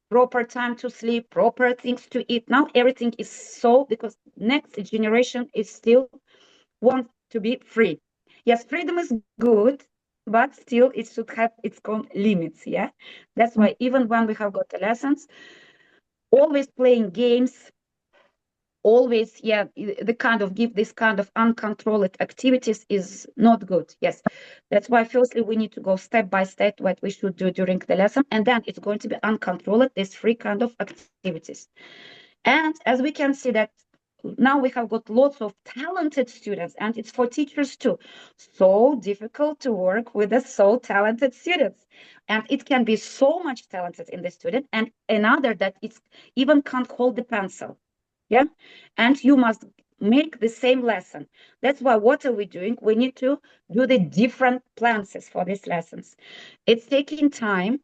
C: proper time to sleep, proper things to eat. Now everything is so, because next generation is still want to be free. Yes, freedom is good, but still it should have its own limits. Yeah, that's why even when we have got the lessons, always playing games, always, yeah, the kind of give this kind of uncontrolled activities is not good. Yes, that's why firstly we need to go step by step what we should do during the lesson, and then it's going to be uncontrolled, this free kind of activities. And as we can see that now we have got lots of talented students, and it's for teachers too. So difficult to work with the so talented students. And it can be so much talented in the student, and another that it's even can't hold the pencil. Yeah. And you must make the same lesson. That's why what are we doing? We need to do the different plans for these lessons. It's taking time,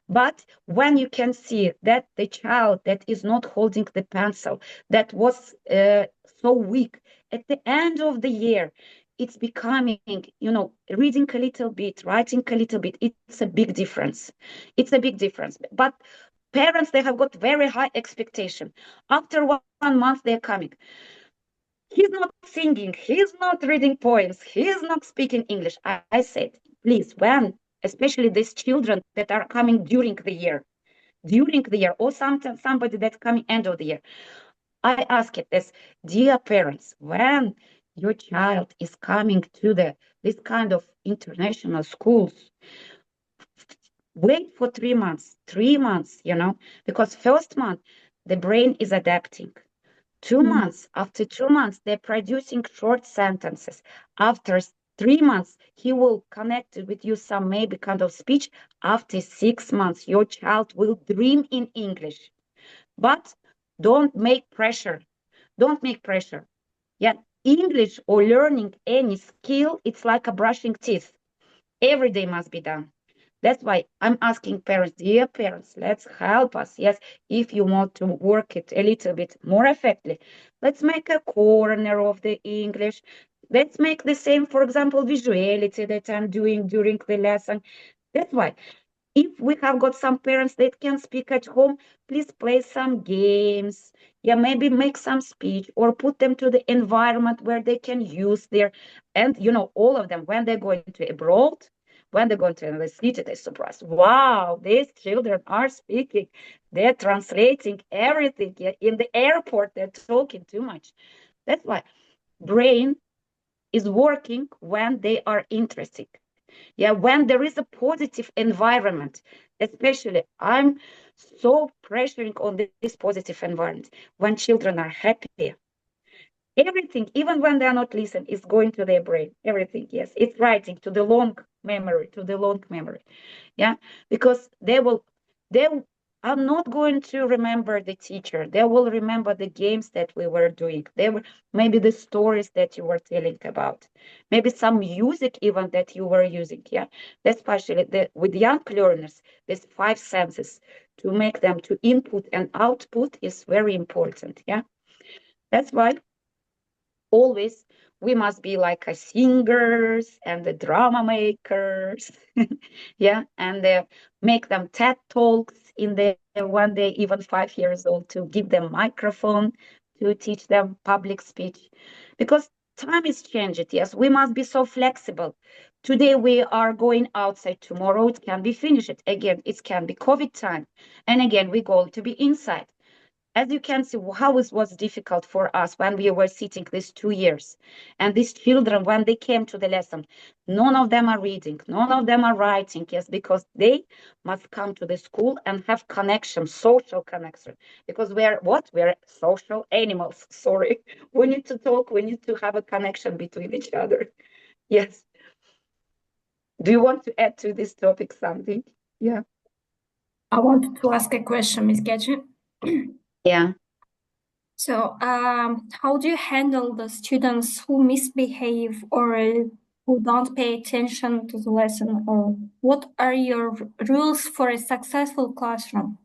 C: but when you can see that the child that is not holding the pencil, that was so weak, at the end of the year, it's becoming, reading a little bit, writing a little bit. It's a big difference. It's a big difference. But parents, they have got very high expectation. After 1 month, they're coming. He's not singing, he's not reading poems, he's not speaking English. I said, please, when, especially these children that are coming during the year, or sometimes somebody that's coming end of the year, I ask it as, dear parents, when your child is coming to this kind of international schools, wait for 3 months, because first month the brain is adapting. 2 months, after 2 months, they're producing short sentences. After 3 months, he will connect with you some maybe kind of speech. After 6 months, your child will dream in English. But don't make pressure. Don't make pressure. Yeah, English or learning any skill, it's like a brushing teeth. Every day must be done. That's why I'm asking parents, dear parents, let's help us. Yes, if you want to work it a little bit more effectively, let's make a corner of the English. Let's make the same, for example, visuality that I'm doing during the lesson. That's why if we have got some parents that can speak at home, please play some games. Yeah, maybe make some speech or put them to the environment where they can use their, and all of them, when they're going to abroad, when they're going to another city, they're surprised. Wow, these children are speaking. They're translating everything. Yeah, in the airport, they're talking too much. That's why brain is working when they are interested. Yeah, when there is a positive environment, especially I'm so pressuring on this positive environment. When children are happy, everything, even when they are not listening, is going to their brain. Everything, yes, it's writing to the long memory, Yeah, because they are not going to remember the teacher. They will remember the games that we were doing. They were maybe the stories that you were telling about, maybe some music even that you were using. Yeah, especially with young learners, these 5 senses to make them to input and output is very important. Yeah, that's why always we must be like a singers and the drama makers. Yeah, and make them TED talks in the one day, even 5 years old, to give them microphone to teach them public speech, because time is changed. Yes, we must be so flexible. Today we are going outside, tomorrow it can be finished again, it can be COVID time, and again we go to be inside. As you can see, how it was difficult for us when we were sitting these 2 years. And these children, when they came to the lesson, none of them are reading, none of them are writing, yes, because they must come to the school and have connection, social connection. Because we're what? We're social animals. Sorry. We need to talk, we need to have a connection between each other. Yes. Do you want to add to this topic something? Yeah.
E: I wanted to ask a question, Ms. Katherine.
C: Yeah.
E: So, how do you handle the students who misbehave or who don't pay attention to the lesson? Or what are your rules for a successful classroom?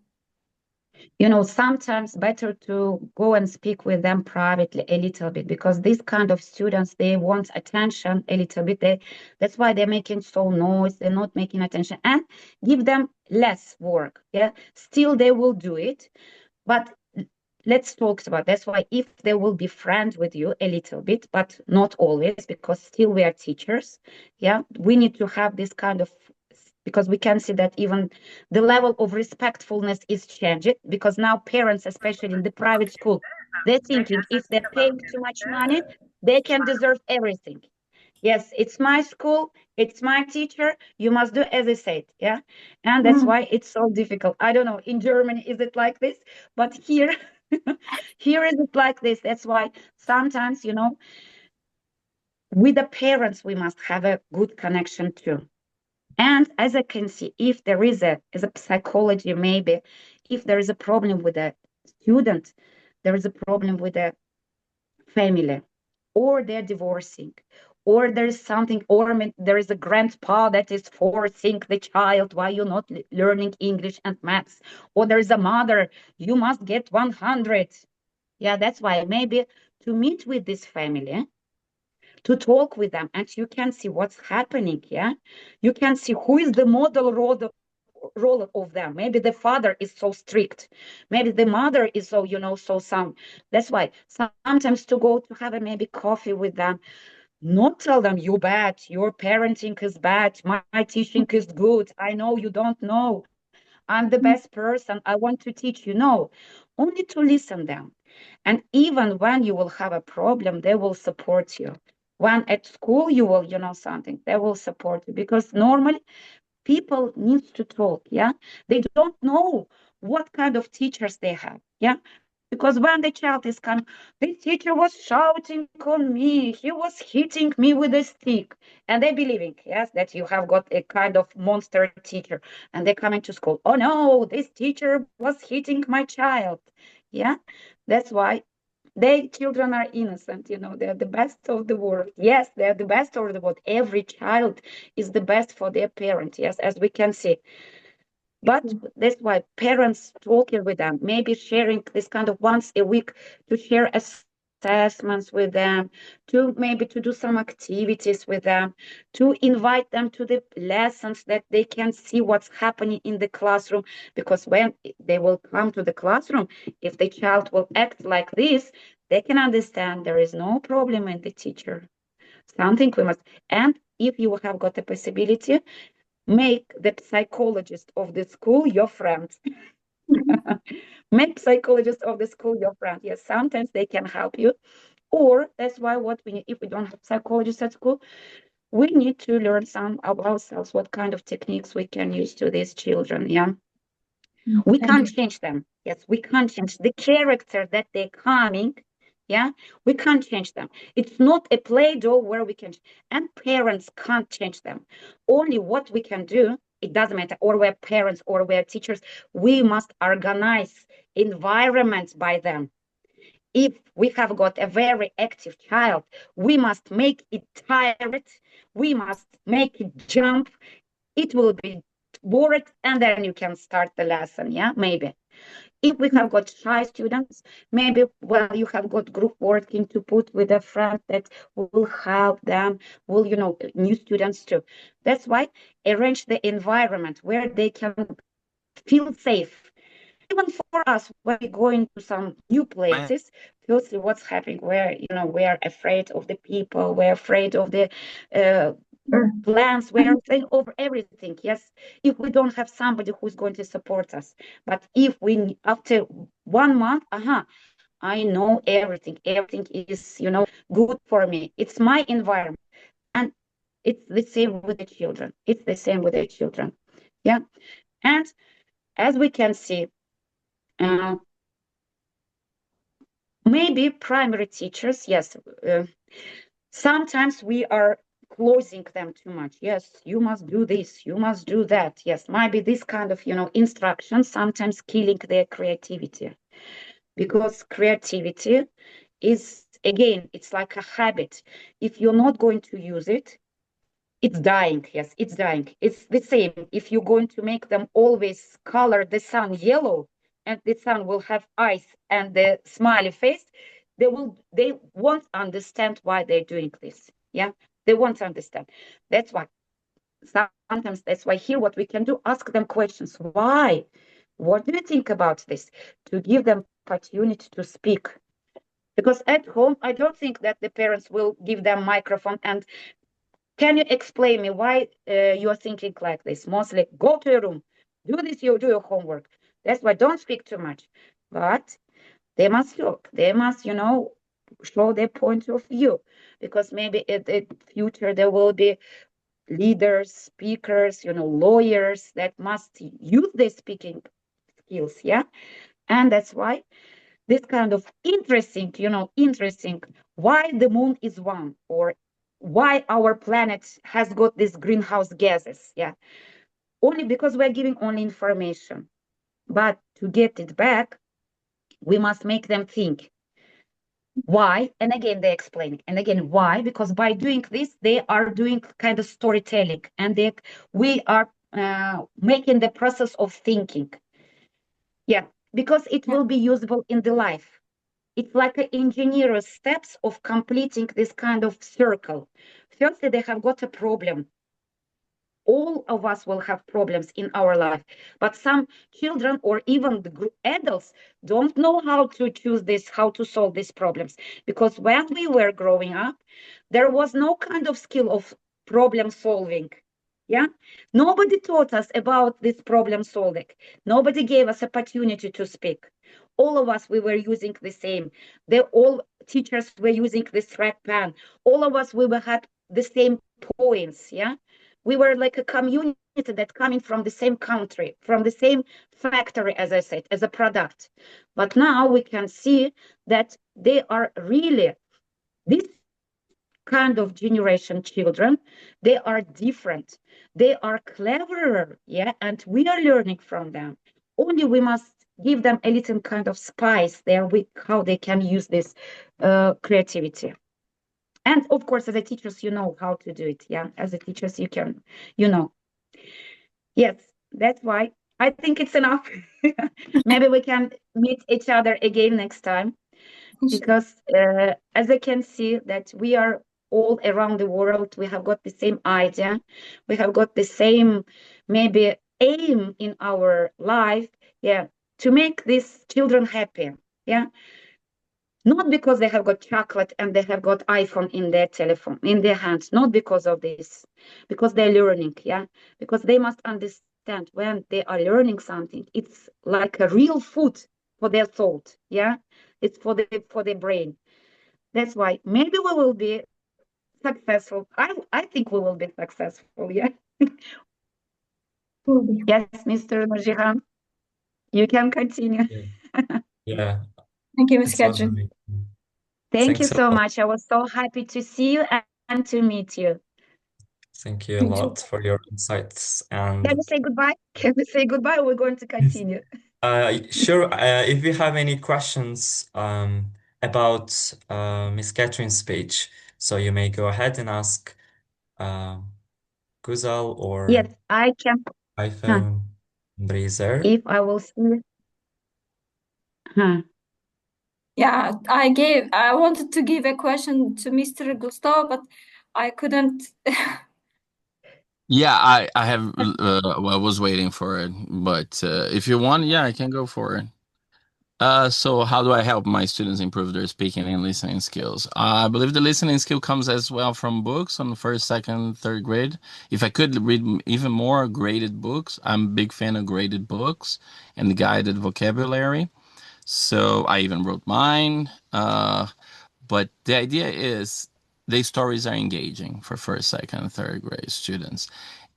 C: Sometimes better to go and speak with them privately a little bit, because these kind of students, they want attention a little bit. That's why they're making so noise. They're not making attention, and give them less work. Yeah, still they will do it, but let's talk about that's why if they will be friends with you a little bit, but not always, because still we are teachers. Yeah, we need to have this kind of, because we can see that even the level of respectfulness is changing, because now parents, especially in the private school, they're thinking if they're paying too much money, they can deserve everything. Yes, it's my school, it's my teacher, you must do as I said. Yeah, and that's why it's so difficult. I don't know, in Germany is it like this, but here here is it like this. That's why sometimes, with the parents we must have a good connection too. And as I can see, if there is a psychology, maybe if there is a problem with a student, there is a problem with a family, or they're divorcing, or there's something, or there is a grandpa that is forcing the child, why you're not learning English and maths, or there is a mother, you must get 100. Yeah, that's why maybe to meet with this family, to talk with them, and you can see what's happening. Yeah, you can see who is the model role of them. Maybe the father is so strict, maybe the mother is so, so some. That's why sometimes to go to have a maybe coffee with them, not tell them you bad, your parenting is bad, my teaching is good, I know you don't know, I'm the best person, I want to teach you. No, only to listen them. And even when you will have a problem, they will support you. When at school you will, something, they will support you, because normally people need to talk. Yeah, they don't know what kind of teachers they have. Yeah, because when the child is coming, the teacher was shouting on me, he was hitting me with a stick, and they believing, yes, that you have got a kind of monster teacher, and they're coming to school, oh no, this teacher was hitting my child. Yeah, that's why they children are innocent, they're the best of the world. Yes, they're the best of the world. Every child is the best for their parent, yes, as we can see. But that's why parents talking with them, maybe sharing this kind of once a week, to share assessments with them, to maybe to do some activities with them, to invite them to the lessons, that they can see what's happening in the classroom. Because when they will come to the classroom, if the child will act like this, they can understand there is no problem in the teacher. Something we must, and if you have got a possibility, make the psychologist of the school your friend. Make psychologist of the school your friend. Yes, sometimes they can help you. Or that's why what we need, if we don't have psychologists at school, we need to learn some of ourselves, what kind of techniques we can use to these children. Yeah. We can't change them. Yes, we can't change the character that they're coming. Yeah, we can't change them. It's not a Play-Doh where we can, and parents can't change them. Only what we can do, it doesn't matter, or we're parents or we're teachers, we must organize environments by them. If we have got a very active child, we must make it tired, we must make it jump, it will be bored, and then you can start the lesson, yeah, maybe. If we have got shy students, maybe you have got group working to put with a friend that will help them, will, new students too. That's why arrange the environment where they can feel safe. Even for us, when we go into some new places, firstly, what's happening? We are afraid of the people, we're afraid of the plans, we're afraid of everything. Yes, if we don't have somebody who's going to support us, but if we, after 1 month, I know everything is, good for me. It's my environment. And it's the same with the children. Yeah. And as we can see, maybe primary teachers, yes, sometimes we are closing them too much. Yes, you must do this, you must do that. Yes, maybe this kind of, instructions sometimes killing their creativity, because creativity is, again, it's like a habit. If you're not going to use it, it's dying. Yes, it's dying. It's the same. If you're going to make them always color the sun yellow, and the sun will have eyes and the smiley face, they won't understand why they're doing this. Yeah, they won't understand. That's why sometimes here what we can do, ask them questions. Why? What do you think about this? To give them opportunity to speak. Because at home, I don't think that the parents will give them microphone and, can you explain me why you're thinking like this? Mostly, go to your room, do this, you do your homework. That's why don't speak too much. But they must look, they must, show their point of view, because maybe in the future there will be leaders, speakers, lawyers that must use their speaking skills, yeah? And that's why this kind of interesting, why the moon is one, or why our planet has got these greenhouse gases, yeah? Only because we're giving only information. But to get it back, we must make them think. Why? And again, they explain. And again, why? Because by doing this, they are doing kind of storytelling, and we are making the process of thinking. Yeah, because it will be usable in the life. It's like an engineer's steps of completing this kind of circle. Firstly, they have got a problem. All of us will have problems in our life, but some children or even the adults don't know how to choose this, how to solve these problems. Because when we were growing up, there was no kind of skill of problem solving. Yeah, nobody taught us about this problem solving. Nobody gave us opportunity to speak. All of us, we were using the same. All teachers were using this track pen. All of us, we had the same points. Yeah, we were like a community that coming from the same country, from the same factory, as I said, as a product. But now we can see that they are really this kind of generation children. They are different. They are cleverer, yeah, and we are learning from them. Only we must give them a little kind of spice there with how they can use this creativity. And of course, as a teachers, you know how to do it. Yeah, as a teachers, you can, Yes, that's why I think it's enough. Maybe we can meet each other again next time, because as I can see that we are all around the world, we have got the same idea, we have got the same maybe aim in our life, yeah, to make these children happy, yeah. Not because they have got chocolate and they have got iPhone in their telephone, in their hands, not because of this, because they're learning, yeah, because they must understand when they are learning something, it's like a real food for their thought, yeah, it's for the brain. That's why maybe we will be successful. I think we will be successful, yeah. Yes, Mr. Nurjihan, you can continue.
D: Yeah.
E: Thank you, Ms.
D: It was
E: Katherine.
D: amazing.
C: Thank you
D: Thanks a
C: so
D: lot.
C: much. I was so happy to see you and to meet you.
D: Thank you a
E: Thank you.
D: lot for your insights.
C: Can we
D: And
C: say goodbye? Can we say goodbye? We're going to continue.
D: sure, if you have any questions about Miss Catherine's speech, so you may go ahead and ask Guzal
C: Yes,
D: or
C: I can.
D: iPhone Brazer.
C: If I will see. Huh.
E: Yeah, I wanted to give a question to Mr. Gustavo, but I couldn't.
A: Yeah, I have well, I was waiting for it, but if you want, yeah, I can go for it. So how do I help my students improve their speaking and listening skills? I believe the listening skill comes as well from books on the first, second, third grade. If I could read even more graded books, I'm a big fan of graded books and the guided vocabulary. So I even wrote mine. But the idea is these stories are engaging for first, second, and third grade students.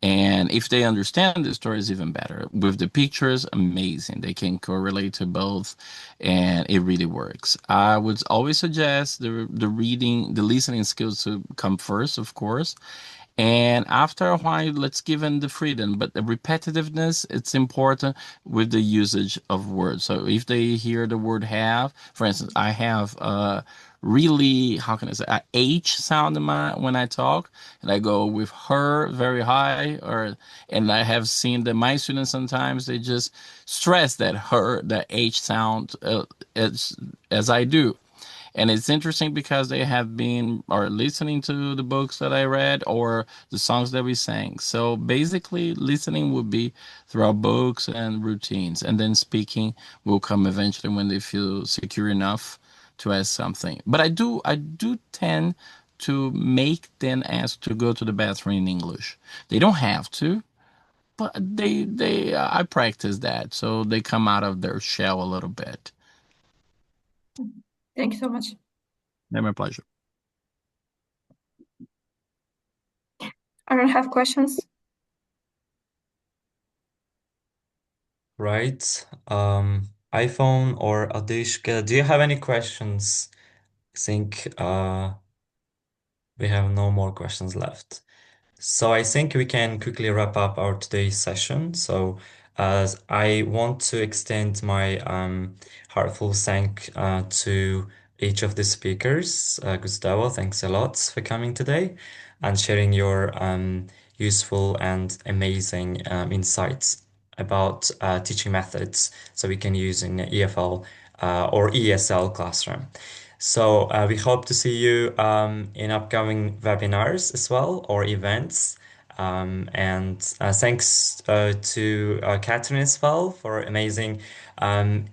A: And if they understand the stories even better, with the pictures, amazing. They can correlate to both, and it really works. I would always suggest the reading, the listening skills to come first, of course, and after a while, let's give them the freedom. But the repetitiveness, it's important with the usage of words. So if they hear the word have, for instance, I have really, how can I say, a H sound in my when I talk, and I go with her very high, or and I have seen that my students sometimes they just stress that her, the H sound as I do. And it's interesting because they have been or listening to the books that I read or the songs that we sang. So basically, listening would be through our books and routines, and then speaking will come eventually when they feel secure enough to ask something. But I do tend to make them ask to go to the bathroom in English. They don't have to, but I practice that, so they come out of their shell a little bit.
E: Thank you so much.
A: My pleasure.
E: I don't have questions.
D: Right. iPhone or Adishka, do you have any questions? I think we have no more questions left. So I think we can quickly wrap up our today's session. So as I want to extend my heartful thank to each of the speakers. Gustavo, thanks a lot for coming today and sharing your useful and amazing insights about teaching methods so we can use in EFL or ESL classroom. So we hope to see you in upcoming webinars as well or events. And thanks to Katherine as well for amazing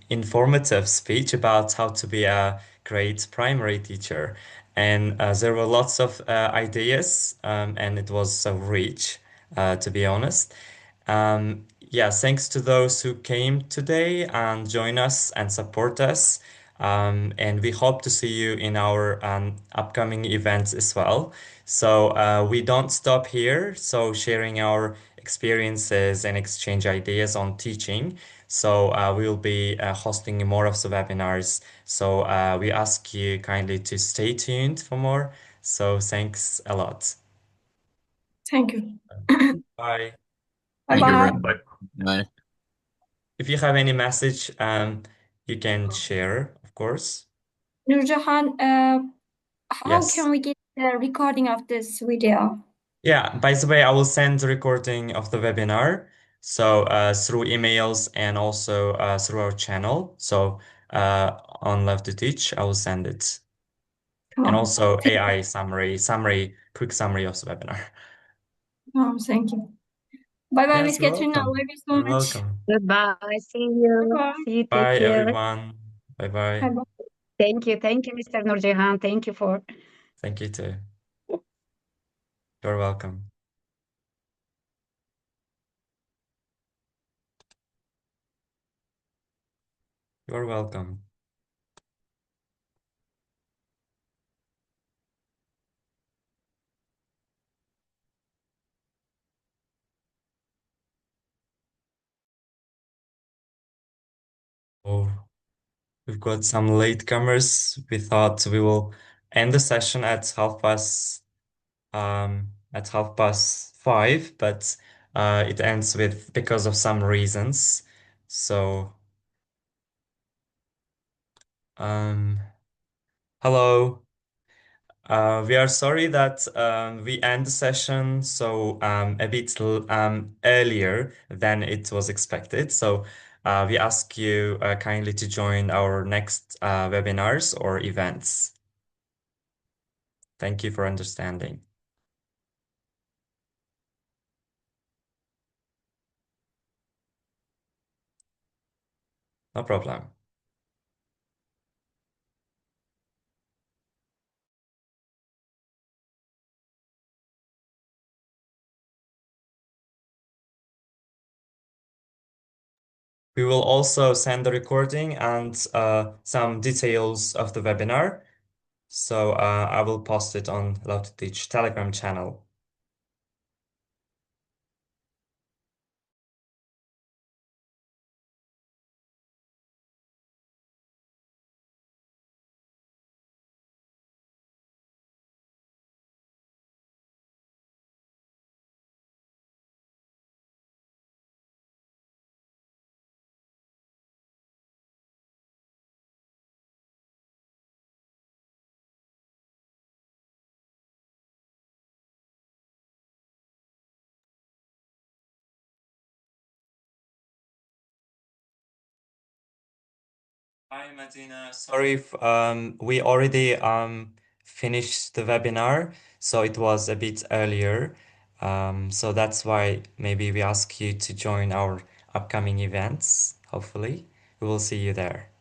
D: informative speech about how to be a great primary teacher. And there were lots of ideas and it was so rich, to be honest. Yeah, thanks to those who came today and join us and support us. And we hope to see you in our upcoming events as well. So we don't stop here. So sharing our experiences and exchange ideas on teaching. So we'll be hosting more of the webinars. So we ask you kindly to stay tuned for more. So thanks a lot.
E: Thank you.
D: Bye.
E: Bye
A: Thank you
E: bye.
A: very much. Bye.
D: If you have any message, you can share, of course.
E: Nurjahan, how
D: Yes.
E: can we get the recording of this video?
D: Yeah, by the way, I will send the recording of the webinar. So through emails and also through our channel. So on Love2teach, I will send it. And
E: Oh,
D: also
E: thank,
D: AI quick summary of the webinar.
E: thank you. Bye bye,
D: Yes,
E: Miss
D: you're
E: Katherine. I
D: welcome.
E: love you so
D: You're
E: much.
D: welcome.
C: Goodbye. See
E: Bye
C: you.
E: bye.
C: See you. Take
D: Bye,
C: care.
D: everyone. Bye-bye.
E: Bye bye.
C: Thank you. Thank you, Mr. Nurjihan. Thank you for.
D: Thank you too. You're welcome. You're welcome. Oh, we've got some latecomers. We thought we will end the session at 1:30. at 5:30, but it ends with because of some reasons. So, hello. We are sorry that we end the session so a bit earlier than it was expected. So we ask you kindly to join our next webinars or events. Thank you for understanding. No problem. We will also send the recording and some details of the webinar. So I will post it on Love2teach Telegram channel. Hi, Madina. Sorry if we already finished the webinar, so it was a bit earlier. So that's why maybe we ask you to join our upcoming events. Hopefully, we will see you there.